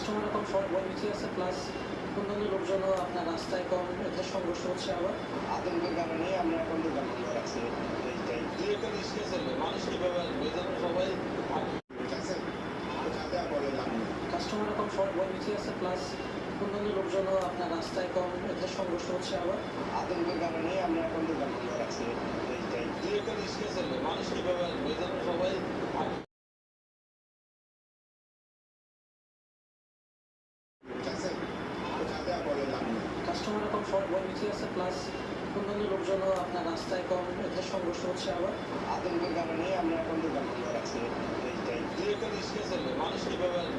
Customer এখন fraud ভয় বেশি আছে, প্লাস অন্যান্য লোকজনও আপনার রাস্তায় কম, এদের সংঘর্ষ হচ্ছে আবার। আতঙ্কের কারণে আমরা এখন দোকান বন্ধ রাখছি। এইটাই একটা রিস্কে চলবে, মানুষ কিভাবে আসবে, এই জন্য সবাই বুঝেছেন, কোথাতে বলে দাম কাস্টমার এখন ফ্রড ভয় বেশি আছে, প্লাস অন্যান্য লোকজনও আপনার রাস্তায় কম, এদের সংঘর্ষ হচ্ছে আবার। আতঙ্কের কারণে আমরা এখন দোকান বন্ধ রাখছি। এইটাই একটা রিস্কে চলবে, মানুষ কিভাবে আসবে, এই জন্য সবাই বুঝেছেন, কোথাতে বলে দাম কাস্টমার এখন ফ্রড ভয় বেশি আছে, প্লাস অন্যান্য লোকজনও আপনার রাস্তায় কম, এদের সংঘর্ষ হচ্ছে আবার। আতঙ্কের কারণে আমরা এখন দোকান বন্ধ রাখছি। এইটাই একটা রিস্কে চলবে, মানুষ কিভাবে আসবে।